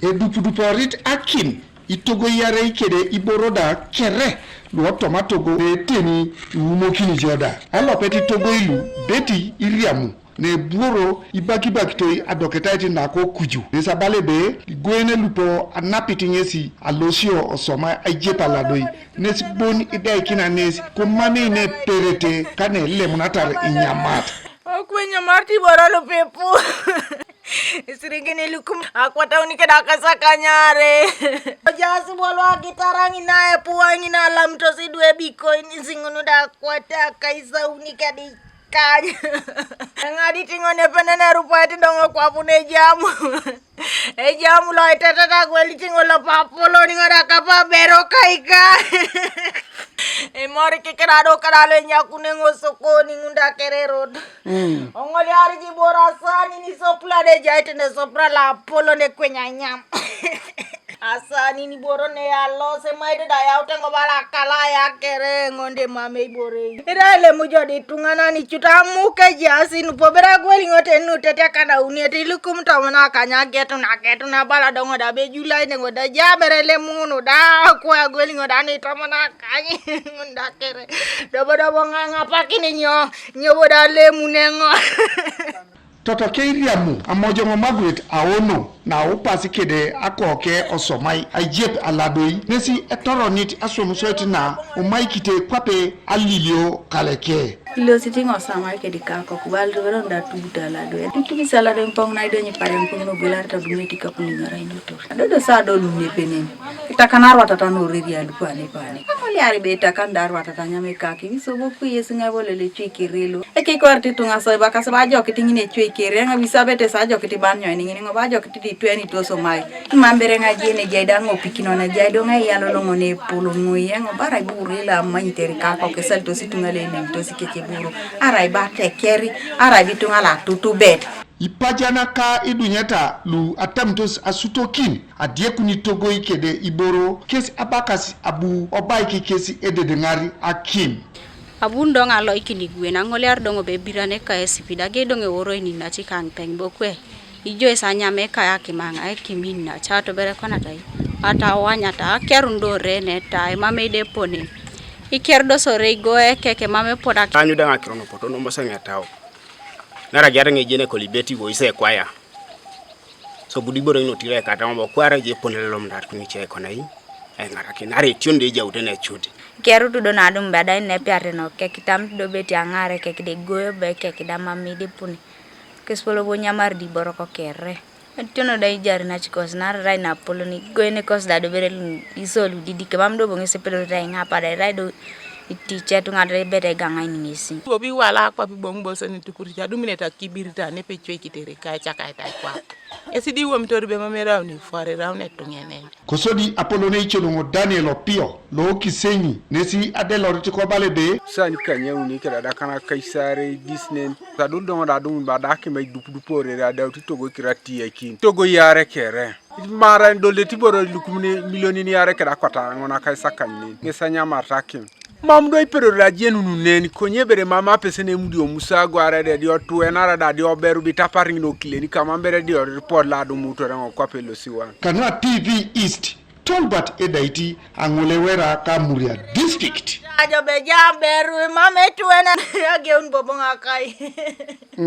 Edupuduporit akin itogo yare ikede iboroda kere lo tomatogo teni umokini joda alopeti togo ilu beti iriamu ne buoro ibakibakite adoketaiti nako kuju nesa balebe goene lupo anapiti ngesi alosio osoma ajepaladoi nesi bon ide kina nesi komame ne perete kane lemunatar inyamata kwenye marti boralo pepo Isirigini lukum akwata unike dakasa kanyare jasi bolwa gitarangi nae puangi na alam tosi due bitcoin singunu dakwata kaisa unike di kanya ngadi tingone penene rupati dongo kwa pune jamu jamu lo itatata gweli tingola papolo ningoda kapa bero kaika mori kekerado karale nyakune ngosokoni ngunda kererod ongoli ari jibora sani ni sopla de jaite ne sopra la polo ne kwenya nyam asani ni boro ne alo se maide da yaute ngobala kala ya kere ngonde mame ibore irale mujodi tungana ni chutamu ke jasi nu pobera gweli ngote nu tete kana uniete ilukum tamana kanya getu na bala dongo da be julai ne ngoda jaberele munu da kwa gweli ngoda ni tamana kanya ngunda kere dobo nganga pakini nyoboda le munengo Toto keiriamu amojongo Margaret aono na upasi kede akoke osomai ajep aladoi nesi etoronit asomusoeti na umaikite kwape alilio kaleke Ilo sitting osama kedi kako kubal rero nda tubuta aladoi tuki salade mpong na idonyi pareng kuno belarta dumeti kapulinga rainoto dodo sado lumne penen itakanar watatano riri alupane pane kamali ari beta kandar watatanya mekaki misobo kuyesinga bolele chikirelo ekikwarti tunga soiba kasaba jokiti ngine chwekere nga bisabete sa jokiti banyo ngine ngo ba jokiti di 20 to somai mambere nga jene jaida ngo pikino na jaido nga yalo longo ne polo ngoye ngo bara burila maiteri kako kesalto situnga le to sikeke buru arai ba tekeri arai bitunga la tutubet Ipajana ka idunyata lu atamtos asutokin adiekuni togo ikede iboro kesi abakasi abu obaiki kesi ededengari akim Abundo ngalo ikini gwena ngoler dongo be birane ka esipida ge donge woro ini na chikang peng bokwe ijo esanya meka yake manga ekimina chato bere kona tai ata wanya ta kerundo rene tai mame de pone ikerdo sore go keke mame poda anyu danga kirono poto no mbasanga tawo nara gyara ngejene kolibeti go ise kwaya so budi boro ino tire kata mbo kwara je ponele lomdat kuni che kona yi ay ngara kinare tionde jawde na chuti keru do na dum bada ne piare no kekitam do beti angare kekide goyo be kekida mami de puni kespolo bo nyamar di boroko kere tiono dai jari na chikos na rai na poloni goene kos da do bere isolu didi ke mamdo bo ngese pelo rai ngapa dai rai do itiche tu ngare bere ganga ini ngisi obi wala kwa bibongo sani tukuri ja dumineta kibirita ne pechwe kitere ka chaka ita kwa esidi wo mtorbe mamera ni fare raune tungene Kosodi Apolone Chelongo Daniel Opio lo kisenyi nesi adeloriti ko balebe sani kanya uni kera da kana kaisare Disney sadu dongo da dum ba da ke mai dupore da da togo kirati yakin togo yare kere mara ndole tiboro lukumne milioni ni yare kera kwata ngona kaisa kanni ngesanya martakim mam do ipero la jenu neni konyebere mama pesene mudi o musa gware de dio tuenara da dio beru bitaparing no klini kama mbere dio report la do mutore ngo kwapelo siwa Kanwa TV East Tolbert Edaiti Angolewera Kamuria District ajo be jamberu mame tuena age un bobonga kai